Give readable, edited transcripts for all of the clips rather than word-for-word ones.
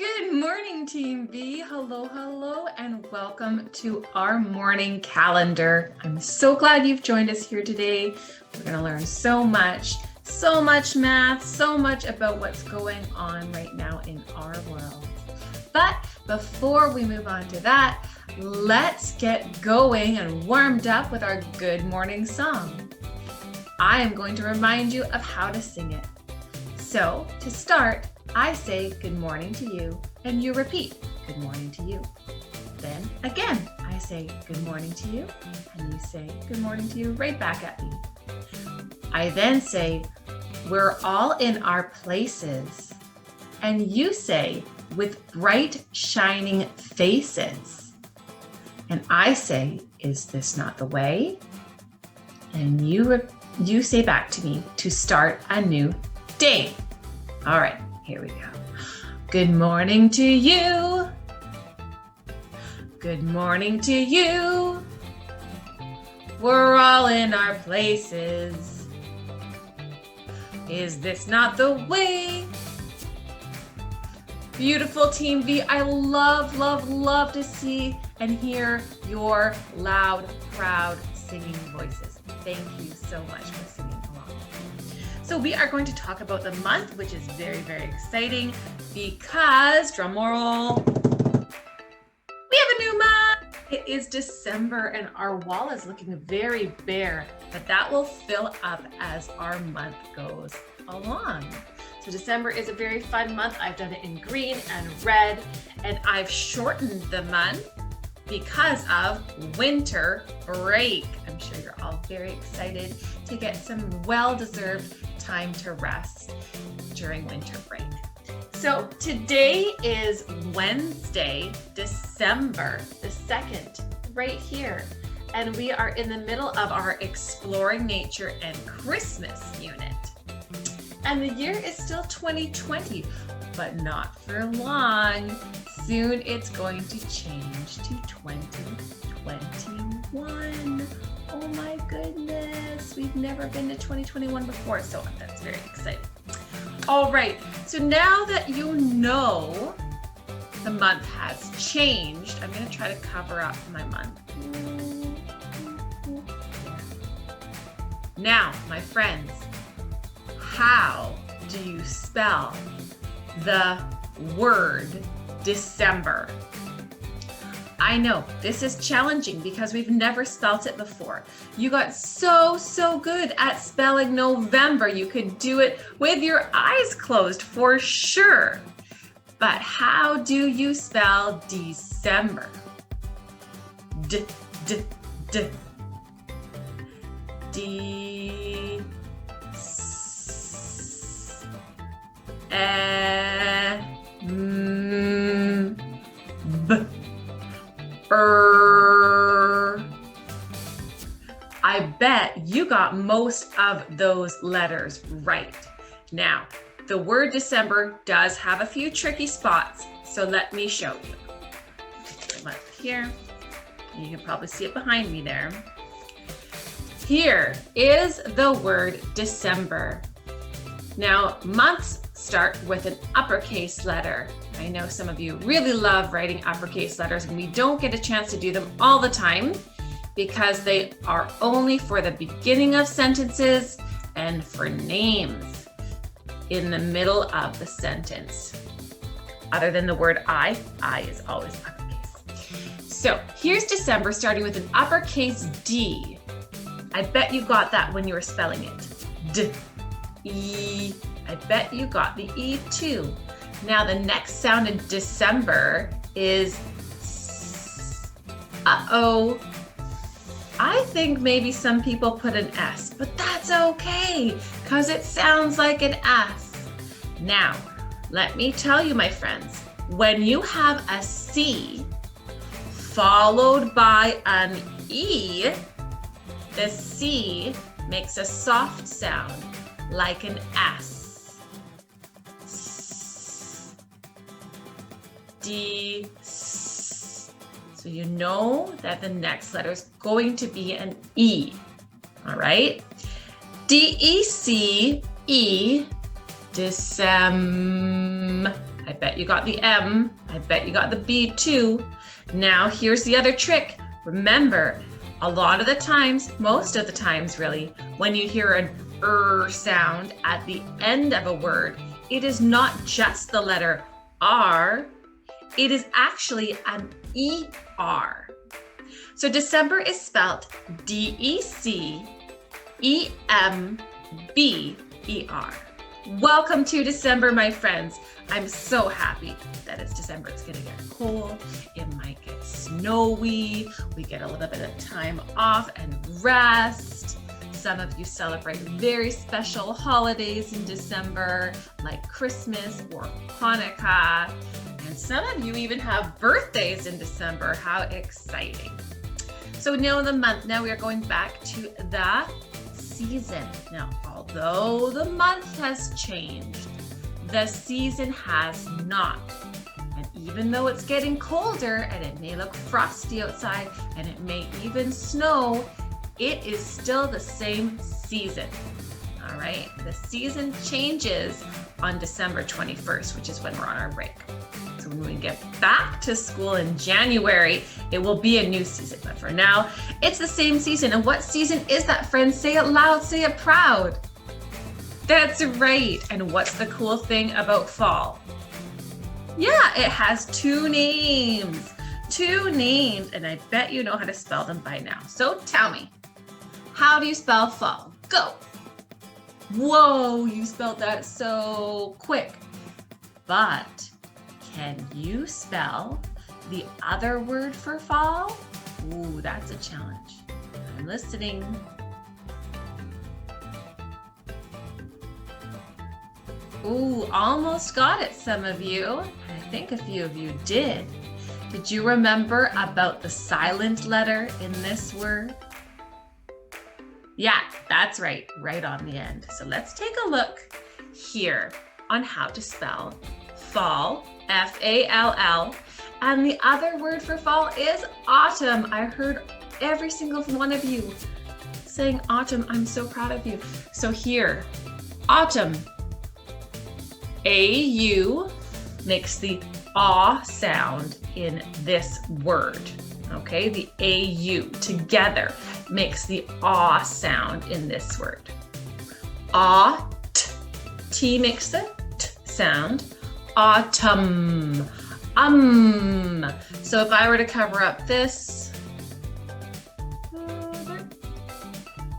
Good morning, Team V. Hello, and welcome to our morning calendar. I'm so glad you've joined us here today. We're going to learn so much math, so much about what's going on right now in our world. But before we move on to that, let's get going and warmed up with our good morning song. I am going to remind you of how to sing it. So to start, I say good morning to you, and you repeat good morning to you. Then again, I say good morning to you, and you say good morning to you right back at me. I then say we're all in our places, and you say with bright shining faces. And I say, is this not the way? And you say back to me to start a new day. All right. Here we go. Good morning to you. Good morning to you. We're all in our places. Is this not the way? Beautiful Team V. I love to see and hear your loud, proud singing voices. Thank you so much for singing along. So we are going to talk about the month, which is very exciting because, drum roll, we have a new month. It is December and our wall is looking very bare, but that will fill up as our month goes along. So December is a very fun month. I've done it in green and red, and I've shortened the month because of winter break. I'm sure you're all very excited to get some well-deserved time to rest during winter break. So today is Wednesday, December the 2nd, right here. And we are in the middle of our Exploring Nature and Christmas unit. And the year is still 2020, but not for long. Soon it's going to change to 2021. Oh my goodness, we've never been to 2021 before, so that's very exciting. All right, so now that you know the month has changed, I'm gonna try to cover up my month. Now, my friends, how do you spell the word December? I know this is challenging because we've never spelt it before. You got so good at spelling November. You could do it with your eyes closed for sure. But how do you spell December? D. I bet you got most of those letters right. Now, the word December does have a few tricky spots, so let me show you. Come up here. You can probably see it behind me there. Here is the word December. Now, months start with an uppercase letter. I know some of you really love writing uppercase letters, and we don't get a chance to do them all the time because they are only for the beginning of sentences and for names in the middle of the sentence. Other than the word I is always uppercase. So here's December starting with an uppercase D. I bet you got that when you were spelling it. D-E. I bet you got the E too. Now the next sound in December is uh-oh. I think maybe some people put an S, but that's okay because it sounds like an S. Now, let me tell you, my friends, when you have a C followed by an E, the C makes a soft sound like an S. D. So you know that the next letter is going to be an E. All right? D-E-C-E, December. I bet you got the M. I bet you got the B too. Now here's the other trick. Remember, a lot of the times, most of the times really, when you hear an sound at the end of a word, it is not just the letter R, it is actually an ER. So December is spelled DECEMBER. Welcome to December, my friends. I'm so happy that it's December. It's gonna get cold, it might get snowy, we get a little bit of time off and rest. Some of you celebrate very special holidays in December, like Christmas or Hanukkah. And some of you even have birthdays in December. How exciting. So now the month, now we are going back to the season. Now, although the month has changed, the season has not. And even though it's getting colder and it may look frosty outside and it may even snow, it is still the same season. All right, the season changes on December 21st, which is when we're on our break. So when we get back to school in January, it will be a new season. But for now, it's the same season. And what season is that, friends? Say it loud, say it proud. That's right. And what's the cool thing about fall? Yeah, it has two names. Two names, and I bet you know how to spell them by now. So tell me, how do you spell fall? Go. Whoa, you spelled that so quick. But can you spell the other word for fall? Ooh, that's a challenge. I'm listening. Ooh, almost got it, some of you. I think a few of you did. Did you remember about the silent letter in this word? Yeah, that's right on the end. So let's take a look here on how to spell fall, F-A-L-L. And the other word for fall is autumn. I heard every single one of you saying autumn. I'm so proud of you. So here, autumn. A-U makes the ah sound in this word. Okay, the A-U together makes the ah sound in this word. T makes the t sound. Autumn. So if I were to cover up this,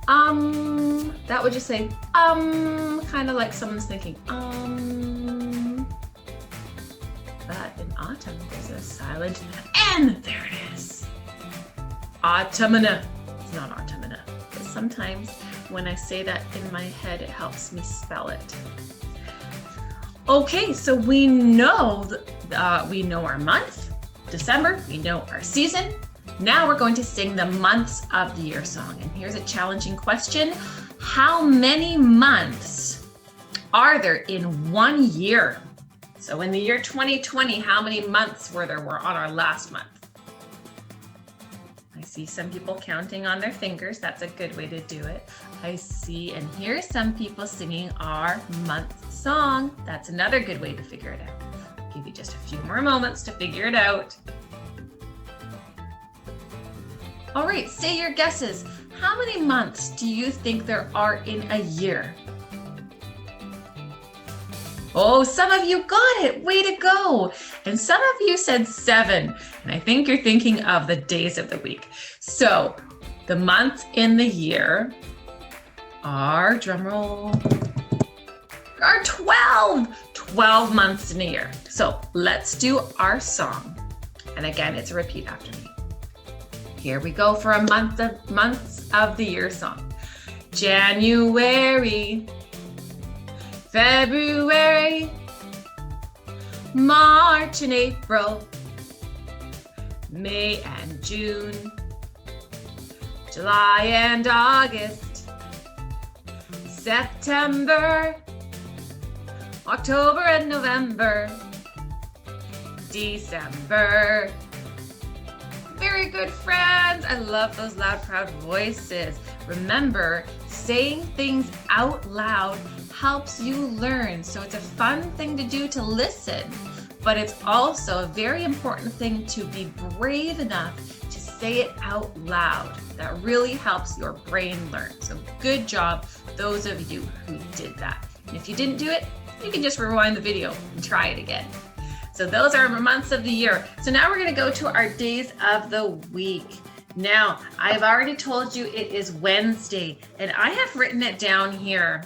that would just say kind of like someone's thinking But in autumn, there's a silent N. There it is. Autumna. It's not autumna, but sometimes when I say that in my head, it helps me spell it. Okay, so we know our month, December. We know our season. Now we're going to sing the months of the year song. And here's a challenging question. How many months are there in one year? So in the year 2020, how many months were on our last month? I see some people counting on their fingers. That's a good way to do it. I see and hear some people singing our month song. That's another good way to figure it out. I'll give you just a few more moments to figure it out. All right, say your guesses. How many months do you think there are in a year? Oh, some of you got it. Way to go. And some of you said 7. And I think you're thinking of the days of the week. So the months in the year are, drumroll, are 12. 12 months in a year. So let's do our song. And again, it's a repeat after me. Here we go for a months of the year song. January, February, March and April, May and June, July and August, September, October and November, December. Very good, friends. I love those loud, proud voices. Remember, saying things out loud helps you learn. So it's a fun thing to do to listen. but it's also a very important thing to be brave enough to say it out loud. That really helps your brain learn. So good job, those of you who did that. And if you didn't do it, you can just rewind the video and try it again. So those are our months of the year. So now we're going to go to our days of the week. Now, I've already told you it is Wednesday, and I have written it down here.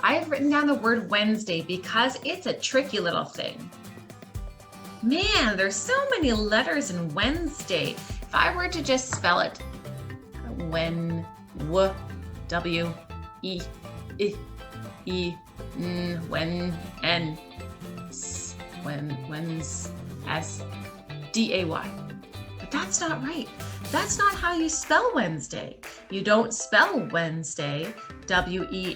I have written down the word Wednesday because it's a tricky little thing. Man, there's so many letters in Wednesday. If I were to just spell it, when, w, w, e, n, when, n, s, when's, s, d-a-y. But that's not right. That's not how you spell Wednesday. You don't spell Wednesday, W-E-N-S-D-A-Y.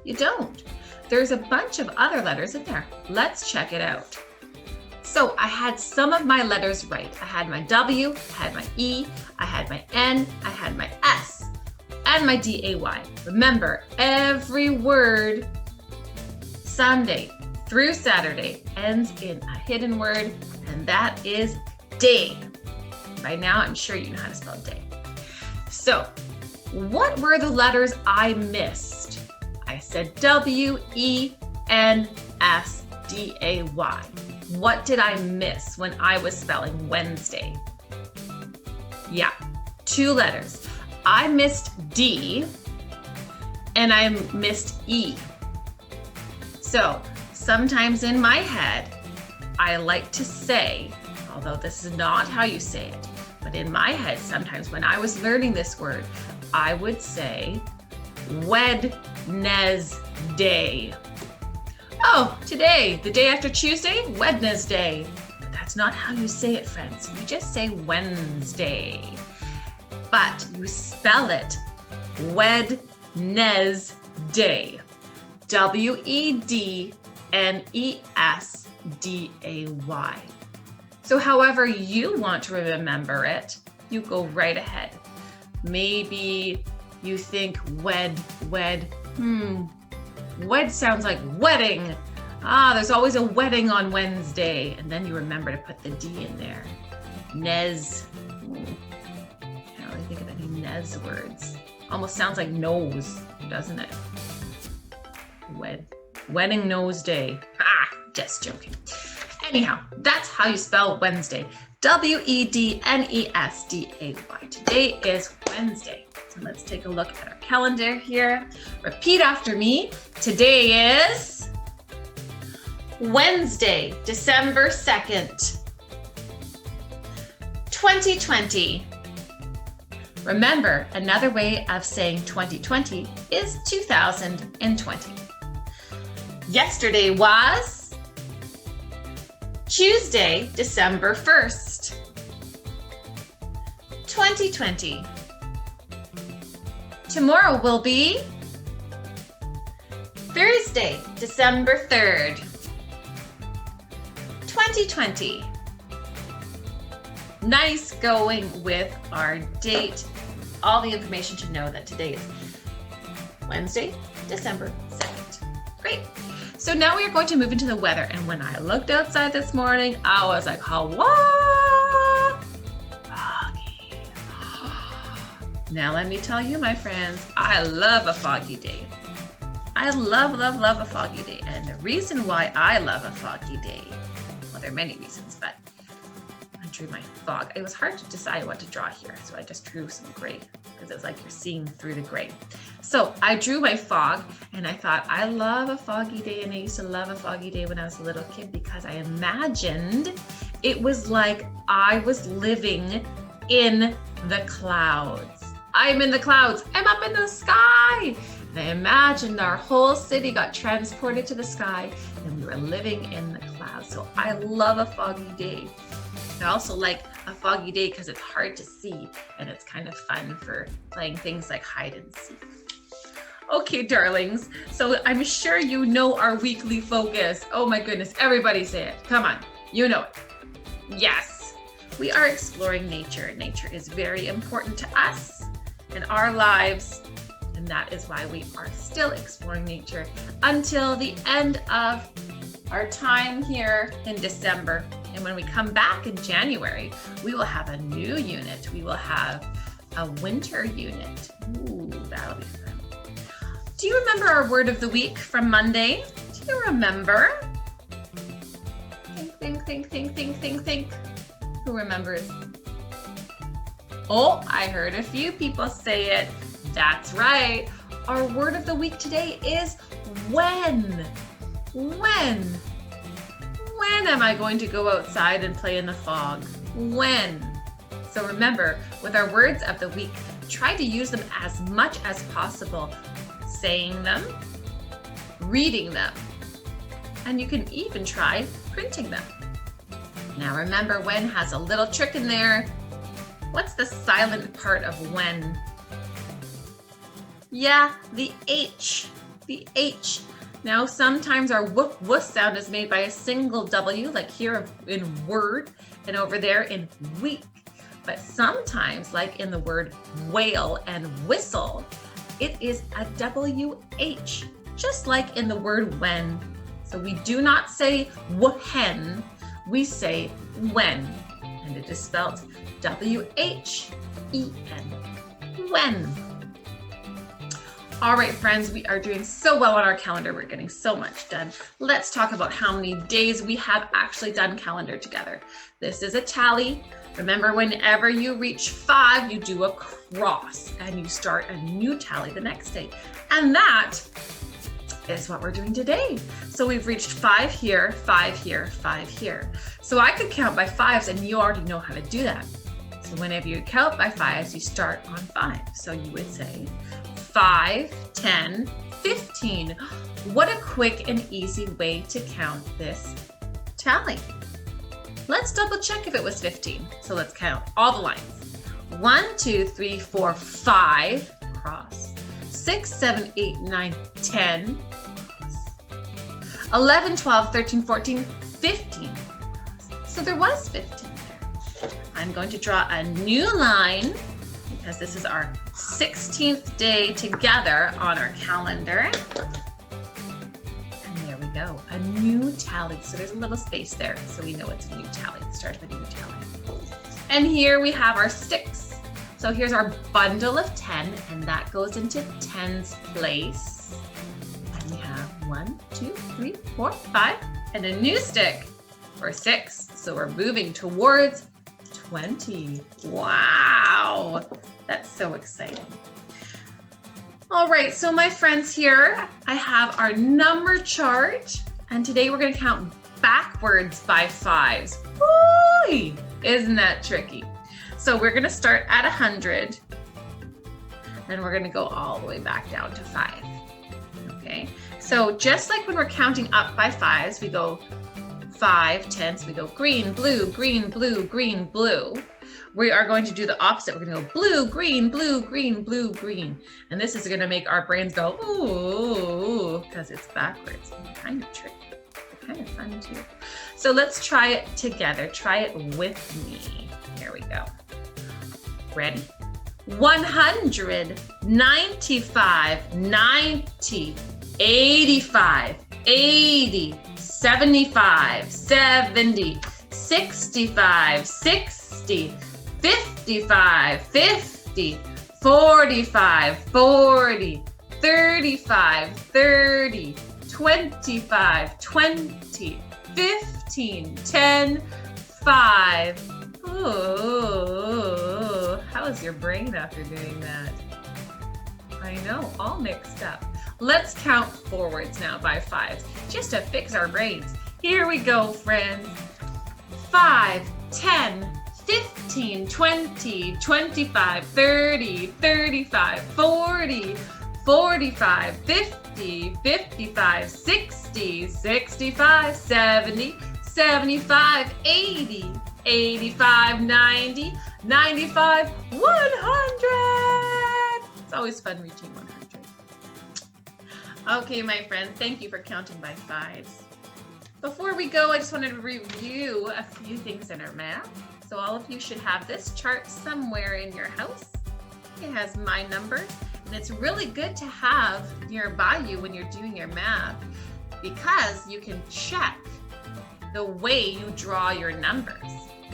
You don't. There's a bunch of other letters in there. Let's check it out. So I had some of my letters right. I had my W, I had my E, I had my N, I had my S, and my D-A-Y. Remember, every word Sunday through Saturday ends in a hidden word, and that is day. By now, I'm sure you know how to spell day. So, what were the letters I missed? I said W-E-N-S-D-A-Y. What did I miss when I was spelling Wednesday? Yeah, 2 letters. I missed D and I missed E. So, sometimes in my head, I like to say, although this is not how you say it, but in my head, sometimes when I was learning this word, I would say Wednesday. Oh, today, the day after Tuesday, Wednesday. But that's not how you say it, friends. You just say Wednesday. But you spell it Wednesday. W-E-D-N-E-S-D-A-Y. So however you want to remember it, you go right ahead. Maybe you think wed sounds like wedding. There's always a wedding on Wednesday. And then you remember to put the D in there. Nez. Can't really think of any Nez words. Almost sounds like nose, doesn't it? Wedding nose day. Just joking. Anyhow, that's how you spell Wednesday. W-E-D-N-E-S-D-A-Y. Today is Wednesday. So let's take a look at our calendar here. Repeat after me. Today is Wednesday, December 2nd, 2020. Remember, another way of saying 2020 is 2020. Yesterday was Tuesday, December 1st, 2020. Tomorrow will be Thursday, December 3rd, 2020. Nice going with our date. All the information to know that today is Wednesday, December 2nd. Great. So now we are going to move into the weather. And when I looked outside this morning, I was like, Hawaii, foggy. Now let me tell you, my friends, I love a foggy day. I love a foggy day. And the reason why I love a foggy day, well, there are many reasons, but I drew my fog. It was hard to decide what to draw here, so I just drew some gray because it was like you're seeing through the gray. So I drew my fog and I thought, I love a foggy day, and I used to love a foggy day when I was a little kid because I imagined it was like I was living in the clouds. I'm in the clouds. I'm up in the sky. And I imagined our whole city got transported to the sky and we were living in the clouds. So I love a foggy day. I also like a foggy day because it's hard to see and it's kind of fun for playing things like hide and seek. Okay, darlings. So I'm sure you know our weekly focus. Oh my goodness, everybody say it. Come on, you know it. Yes, we are exploring nature. Nature is very important to us in our lives. And that is why we are still exploring nature until the end of our time here in December. And when we come back in January, we will have a new unit. We will have a winter unit. Ooh, that'll be fun. Do you remember our word of the week from Monday? Do you remember? Think. Who remembers? Oh, I heard a few people say it. That's right. Our word of the week today is when. When am I going to go outside and play in the fog? When? So remember, with our words of the week, try to use them as much as possible, saying them, reading them, and you can even try printing them. Now remember, when has a little trick in there. What's the silent part of when? Yeah, the H. The H. Now, sometimes our woof woof sound is made by a single W, like here in word and over there in week. But sometimes, like in the word whale and whistle, it is a WH, just like in the word when. So we do not say when, we say when. And it is spelled W-H-E-N, when. All right, friends, we are doing so well on our calendar. We're getting so much done. Let's talk about how many days we have actually done calendar together. This is a tally. Remember, whenever you reach 5, you do a cross and you start a new tally the next day. And that is what we're doing today. So we've reached 5 here, 5 here, 5 here. So I could count by 5s and you already know how to do that. So whenever you count by 5s, you start on 5. So you would say 5, 10, 15. What a quick and easy way to count this tally. Let's double check if it was 15. So let's count all the lines. 1, 2, 3, 4, 5, cross. 6, 7, 8, 9, 10, cross. 11, 12, 13, 14, 15. So there was 15 there. I'm going to draw a new line because this is our 16th day together on our calendar. And there we go, a new tally. So there's a little space there, so we know it's a new tally. Start with a new tally. And here we have our sticks. So here's our bundle of 10, and that goes into 10's place. And we have 1, 2, 3, 4, 5, and a new stick for 6. So we're moving towards 20. Wow, that's so exciting. All right, so my friends, here I have our number chart, and today we're going to count backwards by 5s. Woo! Isn't that tricky? So we're going to start at 100, and we're going to go all the way back down to 5. Okay, so just like when we're counting up by 5s, we go 5, 10, so we go green, blue, green, blue, green, blue. We are going to do the opposite. We're going to go blue, green, blue, green, blue, green. And this is going to make our brains go, ooh, because it's backwards. Kind of tricky, but kind of fun too. So let's try it together. Try it with me. Here we go. Ready? 100, 95, 90, 85, 80, 75, 70, 65, 60, 55, 50, 45, 40, 35, 30, 25, 20, 15, 10, 5. Ooh, how is your brain after doing that? I know, all mixed up. Let's count forwards now by 5s, just to fix our brains. Here we go, friends. 5, 10, 15, 20, 25, 30, 35, 40, 45, 50, 55, 60, 65, 70, 75, 80, 85, 90, 95, 100. It's always fun reaching 100. Okay, my friends, thank you for counting by 5s. Before we go, I just wanted to review a few things in our math. So all of you should have this chart somewhere in your house. It has my number, and it's really good to have nearby you when you're doing your math. because you can check the way you draw your numbers,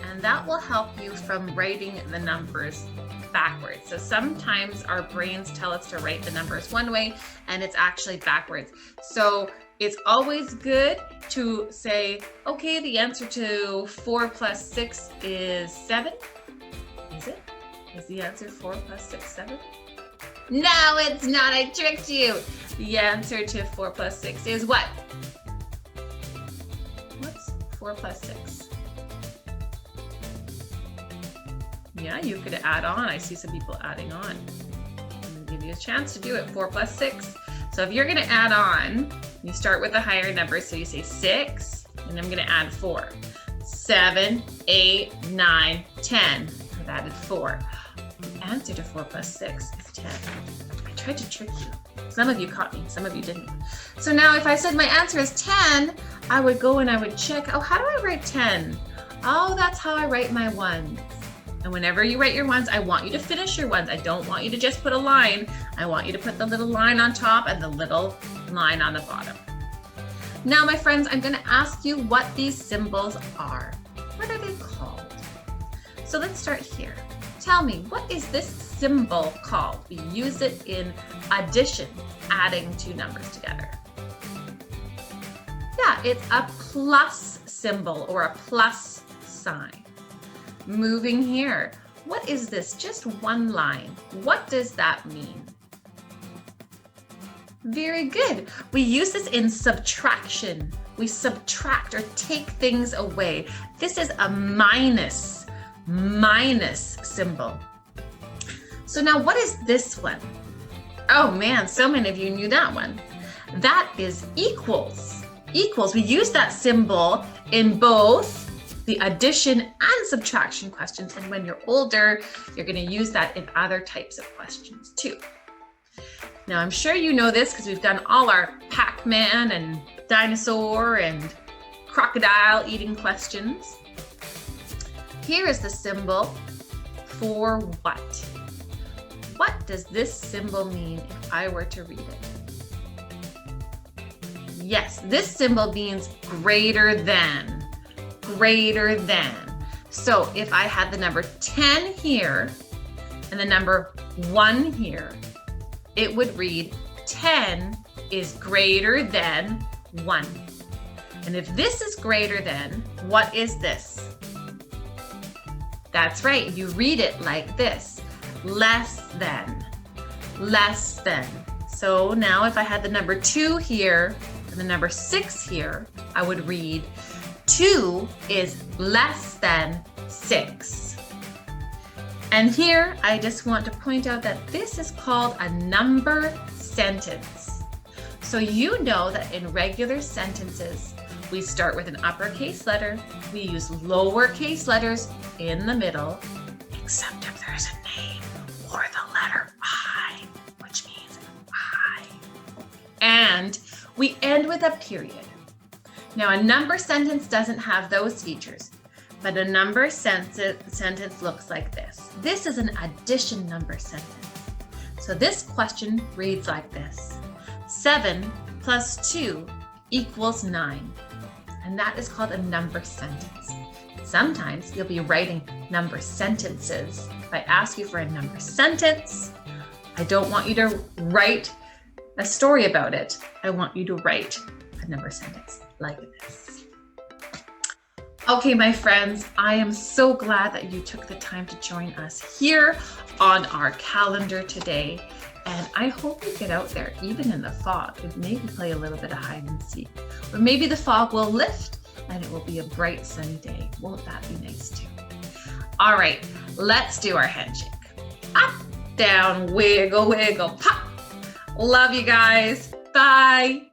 and that will help you from writing the numbers backwards. So sometimes our brains tell us to write the numbers one way and it's actually backwards. So it's always good to say, okay, the answer to 4 plus 6 is 7. Is it? Is the answer 4 plus 6, 7? No, it's not. I tricked you. The answer to 4 plus 6 is what? What's 4 plus 6? Yeah, you could add on. I see some people adding on. I'm going to give you a chance to do it. 4 plus 6. So if you're going to add on, you start with a higher number. So you say 6, and I'm going to add 4. 7, 8, 9, 10. I've added 4. The answer to 4 plus 6 is 10. I tried to trick you. Some of you caught me, some of you didn't. So now if I said my answer is 10, I would go and I would check, oh, how do I write 10? Oh, that's how I write my ones. And whenever you write your ones, I want you to finish your ones. I don't want you to just put a line. I want you to put the little line on top and the little line on the bottom. Now, my friends, I'm going to ask you what these symbols are. What are they called? So let's start here. Tell me, what is this symbol called? We use it in addition, adding two numbers together. Yeah, it's a plus symbol or a plus sign. Moving here, what is this? Just one line. What does that mean? Very good. We use this in subtraction. We subtract or take things away. This is a minus symbol. So now what is this one? Oh man, so many of you knew that one. That is equals. Equals, we use that symbol in both the addition and subtraction questions. And when you're older, you're going to use that in other types of questions too. Now, I'm sure you know this because we've done all our Pac-Man and dinosaur and crocodile eating questions. Here is the symbol for what? What does this symbol mean if I were to read it? Yes, this symbol means greater than. Greater than. So if I had the number 10 here and the number 1 here, it would read 10 is greater than 1. And if this is greater than, what is this? That's right, you read it like this, less than, less than. So now if I had the number 2 here and the number 6 here, I would read 2 is less than 6. And here, I just want to point out that this is called a number sentence. So you know that in regular sentences, we start with an uppercase letter, we use lowercase letters in the middle, except if there's a name or the letter I, which means I. And we end with a period. Now, a number sentence doesn't have those features, but a number sentence looks like this. This is an addition number sentence. So this question reads like this. 7 plus 2 equals 9. And that is called a number sentence. Sometimes you'll be writing number sentences. If I ask you for a number sentence, I don't want you to write a story about it. I want you to write a number sentence like this. Okay, my friends, I am so glad that you took the time to join us here on our calendar today. And I hope you get out there, even in the fog, and maybe play a little bit of hide and seek. Or maybe the fog will lift and it will be a bright sunny day. Won't that be nice too? All right, let's do our handshake. Up, down, wiggle, wiggle, pop. Love you guys. Bye.